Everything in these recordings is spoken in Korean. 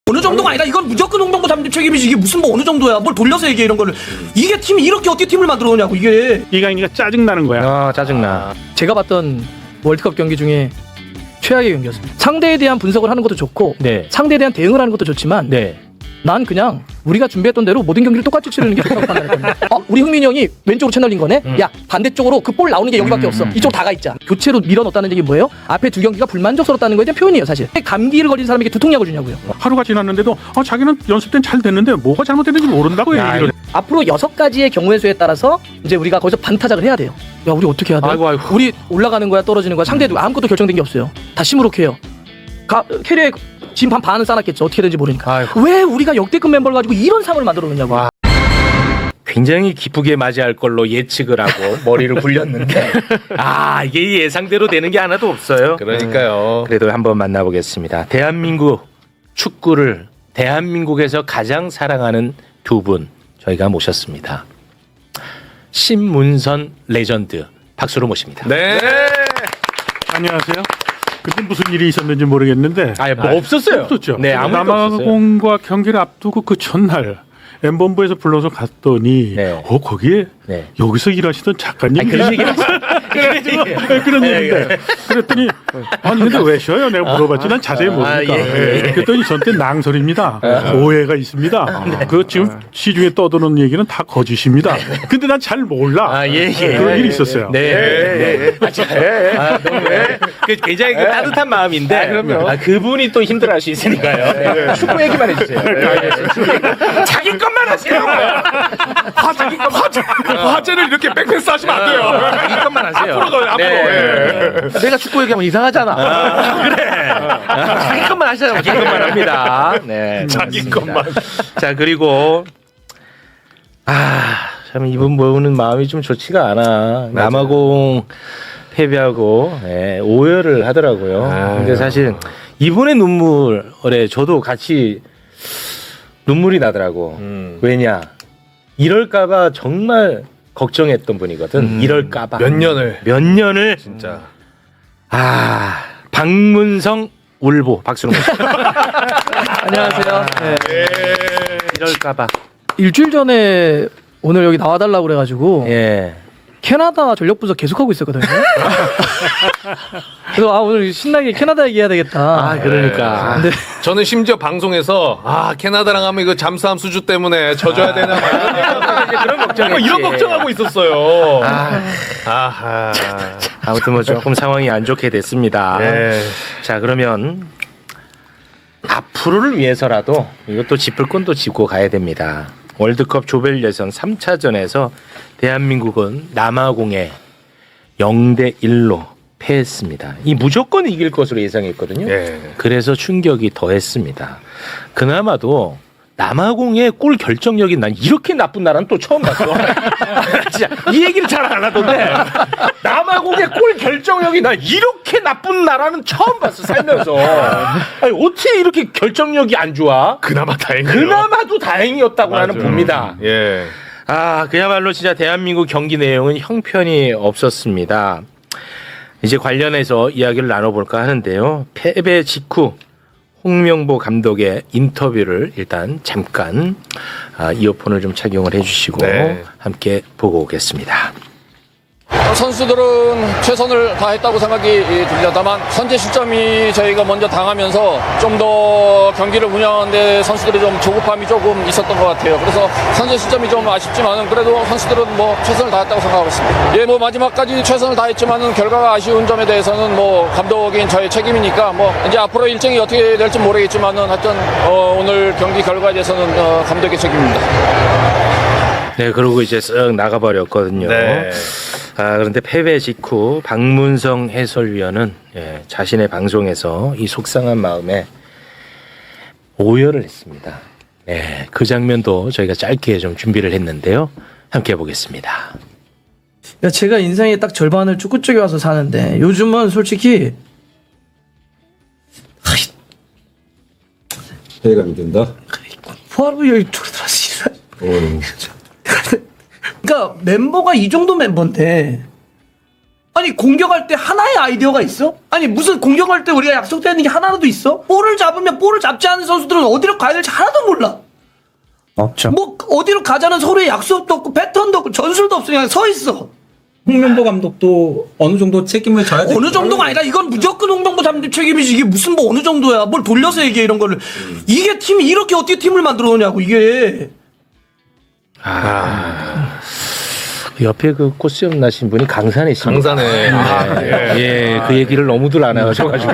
어느 정도가 아니라 이건 무조건 홍명보 감독 책임이지. 이게 무슨 뭐 어느 정도야. 뭘 돌려서 얘기해 이런 거를. 이게 팀이 이렇게 어떻게 팀을 만들어 놓냐고 이게. 이강인이가 짜증나는 거야. 아 짜증나. 제가 봤던 월드컵 경기 중에 최악의 경기였습니다. 상대에 대한 분석을 하는 것도 좋고 네. 상대에 대한 대응을 하는 것도 좋지만 네. 난 그냥 우리가 준비했던 대로 모든 경기를 똑같이 치르는 게 좋다고 판단했거든요. 우리 흥민이 형이 왼쪽으로 채널린 거네? 야 반대쪽으로 그 볼 나오는 게 여기밖에 없어. 이쪽 다 가 있자. 교체로 밀어넣었다는 얘기 뭐예요? 앞에 두 경기가 불만족스럽다는 거에 대한 표현이에요 사실. 감기를 걸린 사람에게 두통약을 주냐고요. 하루가 지났는데도 자기는 연습 때는 잘 됐는데 뭐가 잘못됐는지 모른다고 얘기를. 앞으로 6가지의 경우의 수에 따라서 이제 우리가 거기서 반타작을 해야 돼요. 야 우리 어떻게 해야 돼? 아이고. 우리 올라가는 거야 떨어지는 거야? 상대도 아무것도 결정된 게 없어요. 다 시무룩해요. 캐리어에 지금 반은 쌓아놨겠죠. 어떻게 되는지 모르니까. 아이고. 왜 우리가 역대급 멤버를 가지고 이런 상황을 만들어 놓냐고. 와. 굉장히 기쁘게 맞이할 걸로 예측을 하고 머리를 굴렸는데 이게 예상대로 되는 게 하나도 없어요. 그러니까요. 그래도 한번 만나보겠습니다. 대한민국 축구를 대한민국에서 가장 사랑하는 두 분 저희가 모셨습니다. 신문선 레전드 박수로 모십니다. 네. 안녕하세요. 그때 무슨 일이 있었는지 모르겠는데. 없었어요. 없었죠. 네, 아무것도 없었어요. 남아공과 경기를 앞두고 그 첫날 M본부에서 불러서 갔더니 네. 거기에 네. 여기서 일하시던 작가님 그런 얘기를 그런 얘기인데 그랬더니 아니 근데 왜 쉬어요? 내가 물어봤지 난 자세히 모르니까. 예. 그랬더니 저한테 낭설입니다. 오해가 있습니다. 그 지금 시중에 떠도는 얘기는 다 거짓입니다. 근데 난 잘 몰라. 그런 일이 있었어요. 네. 그 굉장히 그 따뜻한 마음인데 그럼요. 그분이 또 힘들어할 수 있으니까요. 축구 얘기만 해주세요. 자기 것만 하세요. 화제를 이렇게 백패스 하시면 안 돼요. 자기 것만 하세요. 앞으로 가요, 앞으로. 예. 내가 축구 얘기하면 이상하잖아. 그래. 자기 것만 하시잖아. 자기 것만 합니다. 네. 자기 그렇습니다. 것만. 자 그리고 참 이분 보는 마음이 좀 좋지가 않아. 남아공 패배하고 오열을 하더라고요. 근데 사실 이분의 눈물에 저도 같이 눈물이 나더라고. 왜냐? 이럴까봐 정말 걱정했던 분이거든. 이럴까봐. 몇 년을 진짜. 박문성 울보 박수로 안녕하세요. 네. 이럴까봐. 일주일 전에 오늘 여기 나와달라고 그래가지고 캐나다 전력 분석 계속하고 있었거든요. 그래서 오늘 신나게 캐나다 얘기해야 되겠다. 그러니까. 근데 저는 심지어 방송에서 캐나다랑 하면 이거 잠수함 수주 때문에 져줘야 되나 그런 걱정했지. 이런 걱정하고 있었어요. 아무튼 뭐 조금 상황이 안 좋게 됐습니다. 네. 자 그러면 앞으로를 위해서라도 이것도 짚을 건 또 짚고 가야 됩니다. 월드컵 조별 예선 3차전에서 대한민국은 남아공에 0대1로 패했습니다. 이 무조건 이길 것으로 예상했거든요. 그래서 충격이 더했습니다. 그나마도 남아공의 골 결정력이 난 이렇게 나쁜 나라는 또 처음 봤어. 진짜 이 얘기를 잘 안 하던데 남아공의 골 결정력이 난 이렇게 나쁜 나라는 처음 봤어 살면서. 아니, 어떻게 이렇게 결정력이 안 좋아? 그나마 다행이에요. 그나마도 다행이었다고 나는 봅니다. 예. 그야말로 진짜 대한민국 경기 내용은 형편이 없었습니다. 이제 관련해서 이야기를 나눠볼까 하는데요. 패배 직후 홍명보 감독의 인터뷰를 일단 잠깐 이어폰을 좀 착용을 해주시고 함께 보고 오겠습니다. 선수들은 최선을 다했다고 생각이 들려다만 선제 실점이 저희가 먼저 당하면서 좀 더 경기를 운영하는데 선수들이 좀 조급함이 조금 있었던 것 같아요. 그래서 선제 실점이 좀 아쉽지만은 그래도 선수들은 뭐 최선을 다했다고 생각하고 있습니다. 뭐 마지막까지 최선을 다했지만은 결과가 아쉬운 점에 대해서는 뭐 감독인 저의 책임이니까 뭐 이제 앞으로 일정이 어떻게 될지 모르겠지만은 하여튼 오늘 경기 결과에 대해서는 감독의 책임입니다. 네, 그러고 이제 쓱 나가버렸거든요. 그런데 패배 직후 박문성 해설위원은 자신의 방송에서 이 속상한 마음에 오열을 했습니다. 그 장면도 저희가 짧게 좀 준비를 했는데요. 함께 보겠습니다. 제가 인생의 딱 절반을 축구 쪽에 와서 사는데 요즘은 솔직히 회의감이 든다? 포함을 여기 들어왔어. 그러니까 멤버가 이 정도 멤버인데 아니 공격할 때 하나의 아이디어가 있어? 아니 무슨 공격할 때 우리가 약속되어 있는 게 하나라도 있어? 볼을 잡으면 볼을 잡지 않은 선수들은 어디로 가야 될지 하나도 몰라. 없죠. 뭐 어디로 가자는 서로의 약속도 없고 패턴도 없고 전술도 없어. 그냥 서 있어. 홍명보 감독도 어느 정도 책임을 져야 돼. 어느 정도가 아니라 이건 무조건 홍명보 감독 책임이지. 이게 무슨 뭐 어느 정도야. 뭘 돌려서 얘기해 이런 거를. 이게 팀이 이렇게 어떻게 팀을 만들어 놓냐고 이게. 그 옆에 그 꽃수염 나신 분이 강산에 씨. 강산에. 예, 그 얘기를 너무들 안 하셔가지고.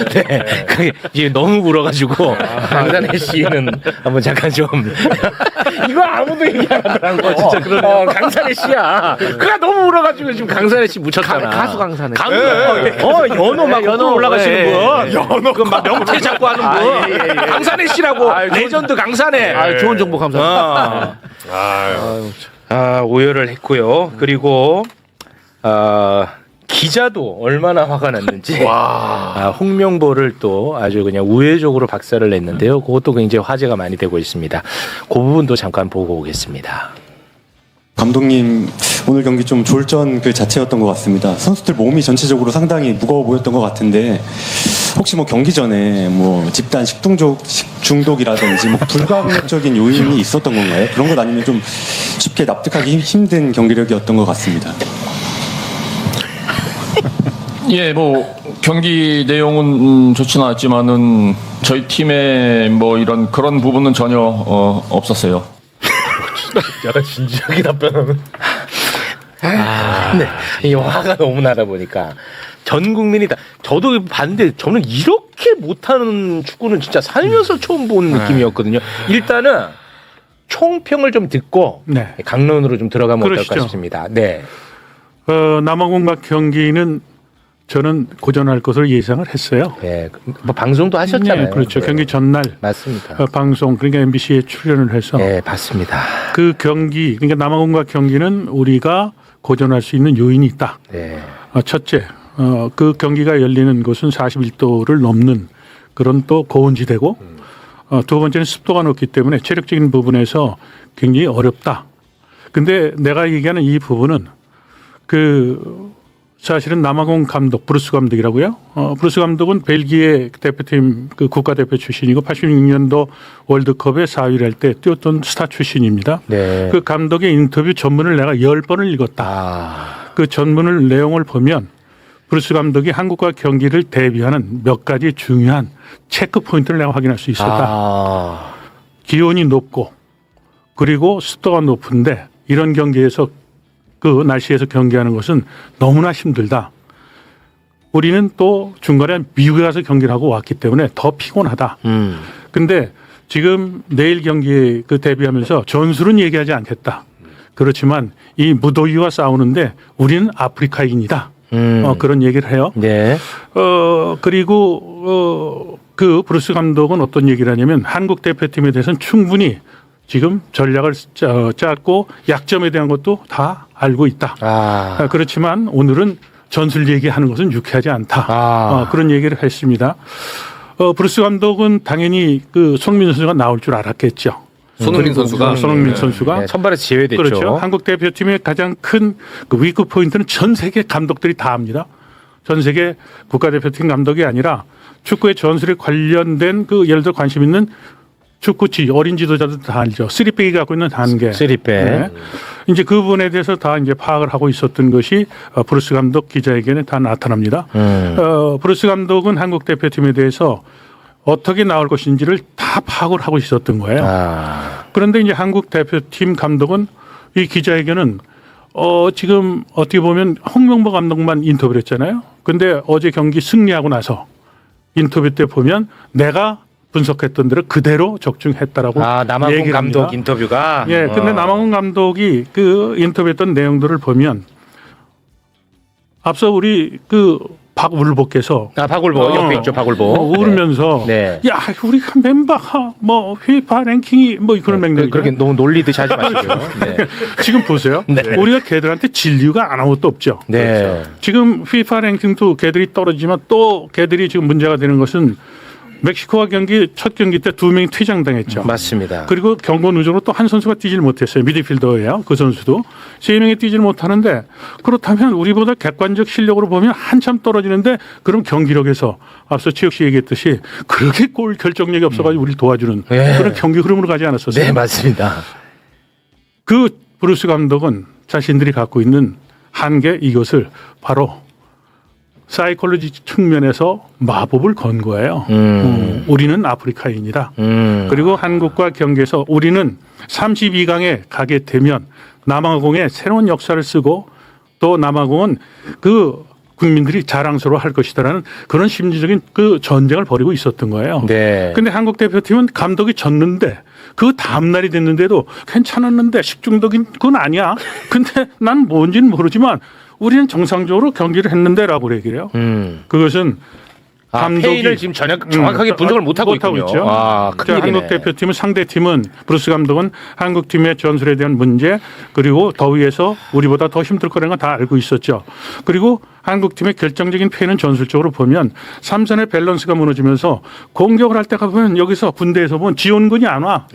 네. 그게 이제 너무 울어가지고. 강산에 씨는 한번 잠깐 좀. 이거 아무도 얘기 안 하더라고. 진짜 그러네. 강산에 씨야. 그가 너무 울어가지고 지금 강산에 씨 묻혔잖아. 가수 강산에. 연호 막 연호 올라가시는 분. 연호. 그막 명태 잡고 하는 분. 강산에 씨라고. 레전드 강산에. 좋은 정보 감사합니다. 오열을 했고요. 그리고 기자도 얼마나 화가 났는지 홍명보를 또 아주 그냥 우회적으로 박살을 냈는데요. 그것도 굉장히 화제가 많이 되고 있습니다. 그 부분도 잠깐 보고 오겠습니다. 감독님 오늘 경기 좀 졸전 그 자체였던 것 같습니다. 선수들 몸이 전체적으로 상당히 무거워 보였던 것 같은데 혹시 뭐 경기 전에 뭐 집단 식중독이라든지 뭐 불가항력적인 요인이 있었던 건가요? 그런 것 아니면 좀 쉽게 납득하기 힘든 경기력이었던 것 같습니다. 예, 뭐 경기 내용은 좋지는 않았지만은 저희 팀의 뭐 이런 그런 부분은 전혀 없었어요. 약간 진지하게 답변하는. 네. 이 화가 너무 나다 보니까 전 국민이 다. 저도 봤는데 저는 이렇게 못하는 축구는 진짜 살면서 처음 본 느낌이었거든요. 일단은 총평을 좀 듣고 네. 강론으로 좀 들어가면 그러시죠. 어떨까 싶습니다. 네. 남아공과 경기는 저는 고전할 것으로 예상을 했어요. 네. 뭐 방송도 하셨잖아요. 네, 그렇죠. 네. 경기 전날 맞습니다. 방송 그러니까 MBC에 출연을 해서 네, 맞습니다. 그 경기 그러니까 남아공과 경기는 우리가 고전할 수 있는 요인이 있다. 네. 첫째, 그 경기가 열리는 곳은 41도를 넘는 그런 또 고온지대고 두 번째는 습도가 높기 때문에 체력적인 부분에서 굉장히 어렵다. 근데 내가 얘기하는 이 부분은 사실은 남아공 감독 브루스 감독이라고요. 브루스 감독은 벨기에 대표팀 그 국가대표 출신이고 86년도 월드컵에 4위를 할 때 뛰었던 스타 출신입니다. 네. 그 감독의 인터뷰 전문을 내가 10번을 읽었다. 그 전문을 내용을 보면 브루스 감독이 한국과 경기를 대비하는 몇 가지 중요한 체크 포인트를 내가 확인할 수 있었다. 기온이 높고 그리고 습도가 높은데 이런 경기에서 그 날씨에서 경기하는 것은 너무나 힘들다. 우리는 또 중간에 미국에 가서 경기를 하고 왔기 때문에 더 피곤하다. 근데 지금 내일 경기에 대비하면서 전술은 얘기하지 않겠다. 그렇지만 이 무더위와 싸우는데 우리는 아프리카인이다. 그런 얘기를 해요. 네. 그리고 그 브루스 감독은 어떤 얘기를 하냐면 한국 대표팀에 대해서는 충분히 지금 전략을 짰고 약점에 대한 것도 다 알고 있다. 그렇지만 오늘은 전술 얘기하는 것은 유쾌하지 않다. 그런 얘기를 했습니다. 브루스 감독은 당연히 그 손흥민 선수가 나올 줄 알았겠죠. 손흥민 선수가 선수가 네, 선발에서 제외됐죠. 그렇죠. 한국 대표팀의 가장 큰 그 위크 포인트는 전 세계 감독들이 다 압니다. 전 세계 국가대표팀 감독이 아니라 축구의 전술에 관련된 예를 들어 관심 있는 축구치 어린 지도자들 다 알죠. 3백이 갖고 있는 단계. 3백. 네. 이제 그 부분에 대해서 다 이제 파악을 하고 있었던 것이 브루스 감독 기자회견에 다 나타납니다. 브루스 감독은 한국 대표팀에 대해서 어떻게 나올 것인지를 다 파악을 하고 있었던 거예요. 그런데 이제 한국 대표팀 감독은 이 기자회견은 지금 어떻게 보면 홍명보 감독만 인터뷰를 했잖아요. 근데 어제 경기 승리하고 나서 인터뷰 때 보면 내가 분석했던 대로 그대로 적중했다라고 남아공 얘기를 감독 합니다. 인터뷰가. 예, 근데 남아공 감독이 그 인터뷰했던 내용들을 보면 앞서 우리 박울복께서 박울복 옆에 있죠. 박울복. 울면서 네. 야 우리가 멤버가 뭐 휘파 랭킹이 뭐 그런 맥락이 그렇게 너무 놀리듯이 하지 마시고요. 네. 지금 보세요. 네. 우리가 걔들한테 진리가 아무것도 없죠. 네. 지금 휘파 랭킹도 걔들이 떨어지지만 또 걔들이 지금 문제가 되는 것은 멕시코와 경기 첫 경기 때 2명이 퇴장당했죠. 맞습니다. 그리고 경고 누적으로 또 한 선수가 뛰질 못했어요. 미드필더예요. 그 선수도 3명이 뛰질 못하는데 그렇다면 우리보다 객관적 실력으로 보면 한참 떨어지는데 그럼 경기력에서 앞서 최욱 씨 얘기했듯이 그렇게 골 결정력이 없어가지고 우리를 도와주는 네. 그런 경기 흐름으로 가지 않았었어요. 네, 맞습니다. 그 브루스 감독은 자신들이 갖고 있는 한계 이것을 바로 사이콜로지 측면에서 마법을 건 거예요. 우리는 아프리카인이다. 그리고 한국과 경기에서 우리는 32강에 가게 되면 남아공에 새로운 역사를 쓰고 또 남아공은 그 국민들이 자랑스러워할 것이다라는 그런 심리적인 그 전쟁을 벌이고 있었던 거예요. 네. 근데 한국 대표팀은 감독이 졌는데 그 다음 날이 됐는데도 괜찮았는데 식중독인 건 아니야. 근데 난 뭔지는 모르지만 우리는 정상적으로 경기를 했는데라고 얘기를 해요. 그것은 감독이 회의를 지금 정확하게 분석을 못하고 있군요. 있죠. 아, 큰일이네. 한국 대표팀은 상대팀은 브루스 감독은 한국 팀의 전술에 대한 문제 그리고 더위에서 우리보다 더 힘들 거라는 건 다 알고 있었죠. 그리고 한국 팀의 결정적인 패는 전술적으로 보면 3선의 밸런스가 무너지면서 공격을 할 때가 보면 여기서 군대에서 보면 지원군이 안 와.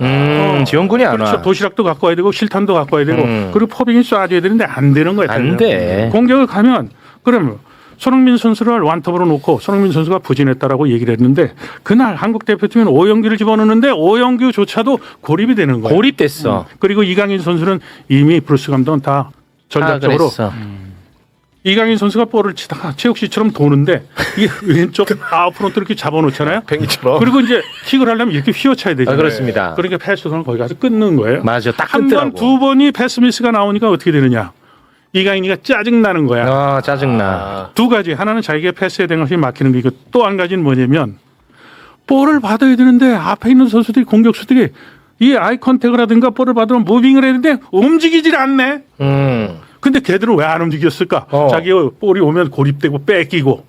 지원군이 안 그렇죠. 와. 도시락도 갖고 와야 되고 실탄도 갖고 와야 되고 그리고 포빙이 쏴줘야 되는데 안 되는 거예요. 안 돼. 공격을 가면 그러면 손흥민 선수를 완톱으로 놓고 손흥민 선수가 부진했다라고 얘기를 했는데 그날 한국 대표팀은 오영규를 집어넣는데 오영규조차도 고립이 되는 거예요. 고립됐어. 그리고 이강인 선수는 이미 브루스 감독은 다 전략적으로 이강인 선수가 볼을 치다가 최욱 씨처럼 도는데 이 왼쪽 아웃프론트 이렇게 잡아놓잖아요. 팽이처럼. 그리고 이제 킥을 하려면 이렇게 휘어쳐야 되잖아요. 그렇습니다. 그러니까 패스선을 거기 가서 끊는 거예요. 맞아. 딱 한 끊더라고. 번, 두 번이 패스 미스가 나오니까 어떻게 되느냐. 이강인이가 짜증나는 거야. 아, 짜증나. 두 가지. 하나는 자기가 패스에 대한 것이 막히는 게 있고 또 한 가지는 뭐냐면 볼을 받아야 되는데 앞에 있는 선수들이 공격수들이 이 아이 컨택을 하든가 볼을 받으면 무빙을 해야 되는데 움직이질 않네. 근데 걔들은 왜 안 움직였을까? 자기 볼이 오면 고립되고 뺏기고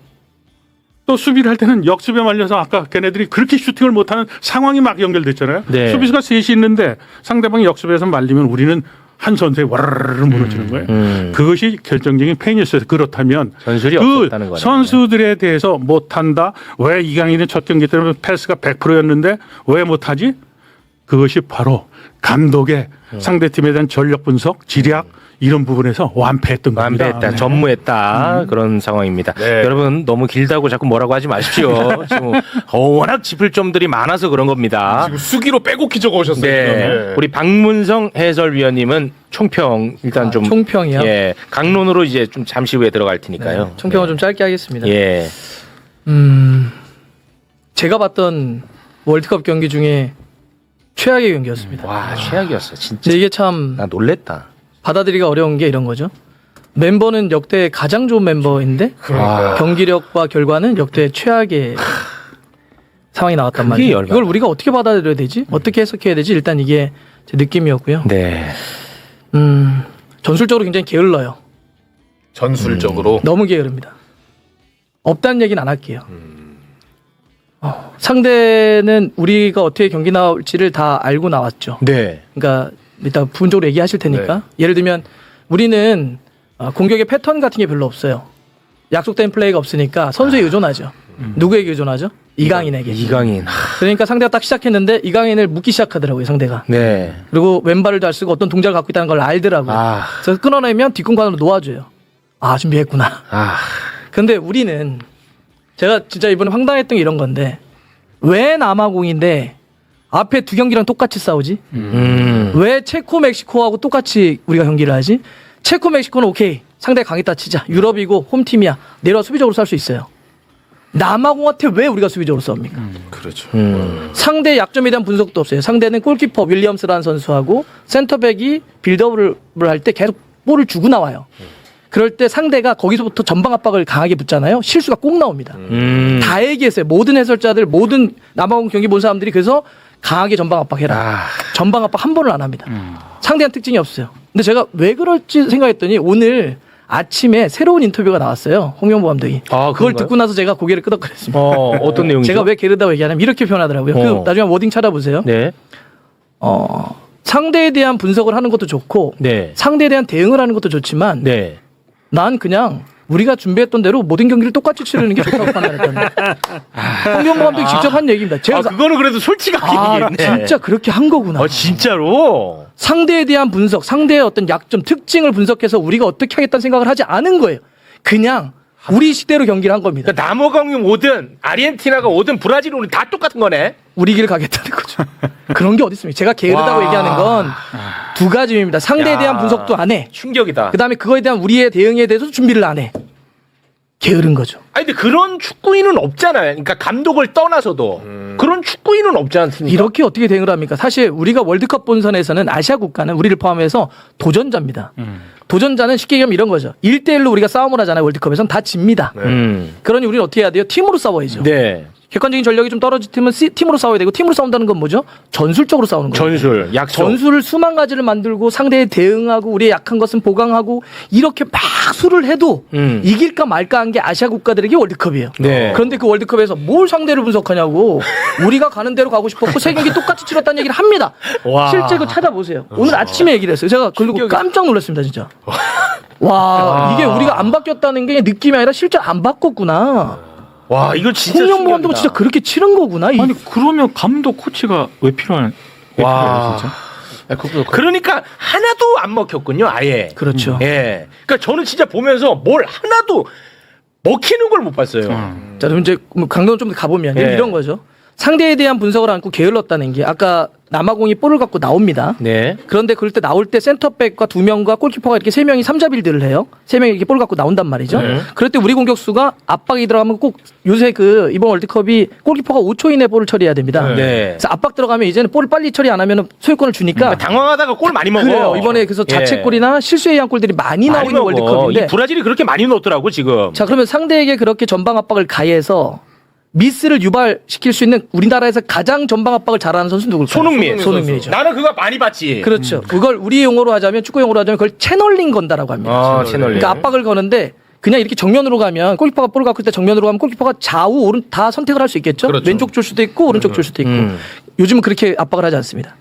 또 수비를 할 때는 역습에 말려서 아까 걔네들이 그렇게 슈팅을 못하는 상황이 막 연결됐잖아요. 네. 수비수가 셋이 있는데 상대방이 역습에서 말리면 우리는 한 선수에 와르르 무너지는 거예요. 그것이 결정적인 패인이었어요. 그렇다면 전술이 그 없었다는 거네요. 선수들에 대해서 못한다. 왜 이강인은 첫 경기 때는 패스가 100%였는데 왜 못하지? 그것이 바로 감독의 상대팀에 대한 전력 분석, 지략 이런 부분에서 완패했던 겁니다. 완패했다, 네. 전무했다 그런 상황입니다. 네. 여러분 너무 길다고 자꾸 뭐라고 하지 마십시오. 지금 워낙 짚을 점들이 많아서 그런 겁니다. 지금 수기로 빼곡히 적어오셨어요. 네, 지금. 우리 박문성 해설위원님은 총평 일단 좀 총평이요? 예, 강론으로 이제 좀 잠시 후에 들어갈 테니까요. 총평을 좀 짧게 하겠습니다. 예, 제가 봤던 월드컵 경기 중에 최악의 경기였습니다. 와 최악이었어 진짜. 근데 이게 참 나 놀랬다. 받아들이기가 어려운 게 이런 거죠. 멤버는 역대 가장 좋은 멤버인데 그러니까요. 경기력과 결과는 역대 최악의 상황이 나왔단 그게 말이에요. 열받아. 이걸 우리가 어떻게 받아들여야 되지? 어떻게 해석해야 되지? 일단 이게 제 느낌이었고요. 네. 전술적으로 굉장히 게을러요. 전술적으로. 너무 게으릅니다. 없다는 얘기는 안 할게요. 상대는 우리가 어떻게 경기 나올지를 다 알고 나왔죠. 네. 그러니까 이따 부분적으로 얘기하실 테니까. 예를 들면 우리는 공격의 패턴 같은 게 별로 없어요. 약속된 플레이가 없으니까 선수에 의존하죠. 누구에게 의존하죠? 이강인에게. 이강인. 그러니까 상대가 딱 시작했는데 이강인을 묶기 시작하더라고요, 상대가. 네. 그리고 왼발을 잘 쓰고 어떤 동작을 갖고 있다는 걸 알더라고요. 아. 그래서 끊어내면 뒷공간으로 놓아줘요. 아, 준비했구나. 아. 근데 우리는 제가 진짜 이번에 황당했던 게 이런 건데 왜 남아공인데 앞에 두 경기랑 똑같이 싸우지? 왜 체코 멕시코하고 똑같이 우리가 경기를 하지? 체코 멕시코는 오케이 상대가 강했다 치자. 유럽이고 홈팀이야. 내려와 수비적으로 싸울 수 있어요. 남아공한테 왜 우리가 수비적으로 싸웁니까? 그렇죠. 상대의 약점에 대한 분석도 없어요. 상대는 골키퍼 윌리엄스라는 선수하고 센터백이 빌드업을 할 때 계속 볼을 주고 나와요. 그럴 때 상대가 거기서부터 전방 압박을 강하게 붙잖아요. 실수가 꼭 나옵니다. 다 얘기했어요. 모든 해설자들, 모든 남아공 경기 본 사람들이 그래서 강하게 전방 압박해라. 전방 압박 한 번을 안 합니다. 상대한 특징이 없어요. 근데 제가 왜 그럴지 생각했더니 오늘 아침에 새로운 인터뷰가 나왔어요. 홍명보 감독이. 아, 그걸 그런가요? 듣고 나서 제가 고개를 끄덕거렸습니다. 어떤 내용이죠? 제가 왜 게으르다고 얘기하냐면 이렇게 표현하더라고요. 그 나중에 워딩 찾아보세요. 네. 상대에 대한 분석을 하는 것도 좋고 네. 상대에 대한 대응을 하는 것도 좋지만 네. 난 그냥 우리가 준비했던 대로 모든 경기를 똑같이 치르는 게 좋다고 판단했답니다. 홍명보 감독이 직접 한 얘기입니다. 제가 그거는 그래도 솔직하게 얘기했네. 진짜 그렇게 한 거구나. 진짜로? 상대에 대한 분석, 상대의 어떤 약점, 특징을 분석해서 우리가 어떻게 하겠다는 생각을 하지 않은 거예요. 그냥 우리 시대로 경기를 한 겁니다. 그러니까 남아공이 오든 아르헨티나가 오든 브라질이 오든 다 똑같은 거네. 우리 길 가겠다는 거죠. 그런 게 어디 있습니까? 제가 게으르다고 얘기하는 건 두 가지입니다. 상대에 대한 분석도 안 해. 충격이다. 그다음에 그거에 대한 우리의 대응에 대해서 준비를 안 해. 게으른 거죠. 아니 근데 그런 축구인은 없잖아요. 그러니까 감독을 떠나서도 그런 축구인은 없지 않습니까? 이렇게 어떻게 대응을 합니까? 사실 우리가 월드컵 본선에서는 아시아 국가는 우리를 포함해서 도전자입니다. 도전자는 쉽게 얘기하면 이런 거죠. 1대1로 우리가 싸움을 하잖아요. 월드컵에서는 다 집니다. 그러니 우리는 어떻게 해야 돼요? 팀으로 싸워야죠. 네. 객관적인 전력이 좀 떨어진 팀은 팀으로 싸워야 되고, 팀으로 싸운다는 건 뭐죠? 전술적으로 싸우는 거예요. 전술, 약속. 전술을 수만 가지를 만들고 상대에 대응하고 우리의 약한 것은 보강하고 이렇게 막 수를 해도 이길까 말까 한 게 아시아 국가들에게 월드컵이에요. 네. 그런데 그 월드컵에서 뭘 상대를 분석하냐고. 우리가 가는 대로 가고 싶었고 세 경기 똑같이 치렀다는 얘기를 합니다. 와. 실제 그 찾아보세요. 오늘 아침에 얘기를 했어요. 제가 그리고 깜짝 놀랐습니다, 진짜. 와, 이게 우리가 안 바뀌었다는 게 느낌이 아니라 실제 안 바꿨구나. 와, 이거 진짜 홍명보 감독은 진짜 그렇게 치른 거구나. 아니 그러면 감독 코치가 왜 필요해요, 진짜? 그러니까 하나도 안 먹혔군요, 아예. 그렇죠. 예. 그러니까 저는 진짜 보면서 뭘 하나도 먹히는 걸 못 봤어요. 자, 그럼 이제 강도는 좀 더 가보면 예. 이런 거죠. 상대에 대한 분석을 안고 게을렀다는 게 아까 남아공이 볼을 갖고 나옵니다. 네. 그런데 그럴 때 나올 때 센터백과 2명과 골키퍼가 이렇게 3명이 3자빌드를 해요. 3명이 이렇게 볼 갖고 나온단 말이죠. 그럴 때 우리 공격수가 압박이 들어가면 꼭 요새 그 이번 월드컵이 골키퍼가 5초 이내 볼을 처리해야 됩니다. 네. 그래서 압박 들어가면 이제는 볼을 빨리 처리 안 하면 소유권을 주니까 당황하다가 골 많이 먹어. 그래요. 이번에 그래서 자책골이나 실수에 의한 골들이 많이 나오고 있는 먹어. 월드컵인데 이 브라질이 그렇게 많이 넣더라고 지금. 자, 그러면 상대에게 그렇게 전방 압박을 가해서 미스를 유발시킬 수 있는 우리나라에서 가장 전방 압박을 잘하는 선수 누굴까요? 손흥민. 손흥민이죠. 나는 그거 많이 봤지. 그렇죠. 그걸 우리 용어로 하자면 축구 용어로 하자면 그걸 채널링 건다라고 합니다. 채널링. 그러니까 압박을 거는데 그냥 이렇게 정면으로 가면 골키퍼가 볼을 갖고 있을 때 정면으로 가면 골키퍼가 좌우 오른 다 선택을 할 수 있겠죠. 그렇죠. 왼쪽 줄 수도 있고 오른쪽 줄 수도 있고. 요즘은 그렇게 압박을 하지 않습니다.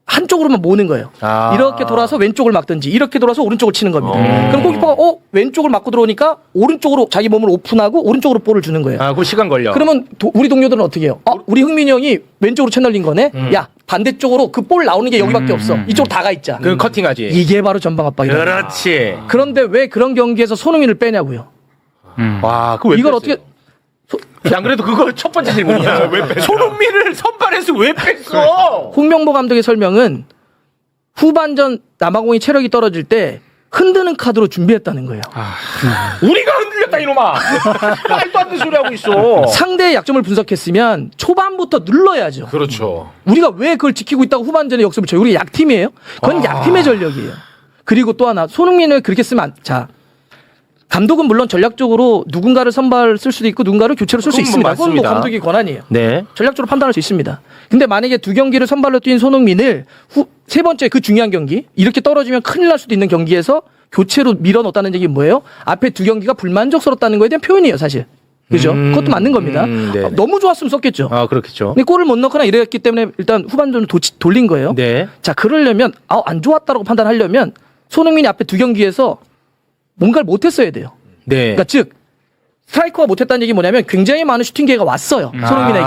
한쪽으로만 모는 거예요. 아. 이렇게 돌아서 왼쪽을 막든지 이렇게 돌아서 오른쪽을 치는 겁니다. 그럼 골키퍼가 왼쪽을 막고 들어오니까 오른쪽으로 자기 몸을 오픈하고 오른쪽으로 볼을 주는 거예요. 아, 그 시간 걸려. 그러면 우리 동료들은 어떻게 해요? 우리 흥민이 형이 왼쪽으로 채널린 거네? 야, 반대쪽으로 그 볼 나오는 게 여기밖에 없어. 이쪽으로 다 가 있자. 그 커팅하지. 이게 바로 전방 압박이다. 그렇지. 그런데 왜 그런 경기에서 손흥민을 빼냐고요? 와, 그거 왜 이걸 뺐어요? 어떻게 안 그래도 그거 첫 번째 질문이야. 왜 뺐어? 손흥민을 선발해서 왜 뺐어? 홍명보 감독의 설명은 후반전 남아공이 체력이 떨어질 때 흔드는 카드로 준비했다는 거예요. 우리가 흔들렸다 이놈아. 말도 안 되는 소리 하고 있어. 상대의 약점을 분석했으면 초반부터 눌러야죠. 그렇죠. 우리가 왜 그걸 지키고 있다고 후반전에 역습을 쳐요? 우리 약팀이에요? 그건 약팀의 전력이에요. 그리고 또 하나 손흥민을 그렇게 쓰면 자, 감독은 물론 전략적으로 누군가를 선발 쓸 수도 있고 누군가를 교체로 쓸 수 그건 뭐 있습니다. 그건 뭐 맞습니다. 감독의 권한이에요. 네. 전략적으로 판단할 수 있습니다. 근데 만약에 두 경기를 선발로 뛴 손흥민을 세 번째 그 중요한 경기 이렇게 떨어지면 큰일 날 수도 있는 경기에서 교체로 밀어넣었다는 얘기 뭐예요? 앞에 두 경기가 불만족스럽다는 거에 대한 표현이에요, 사실. 그죠? 그것도 맞는 겁니다. 네. 너무 좋았으면 썼겠죠. 아, 그렇겠죠. 근데 골을 못 넣거나 이랬기 때문에 일단 후반전을 돌린 거예요. 네. 자, 그러려면 안 좋았다라고 판단하려면 손흥민이 앞에 두 경기에서 뭔가를 못했어야 돼요. 네. 그러니까 즉 스트라이커가 못했다는 얘기 뭐냐면 굉장히 많은 슈팅 기회가 왔어요. 손흥민에게.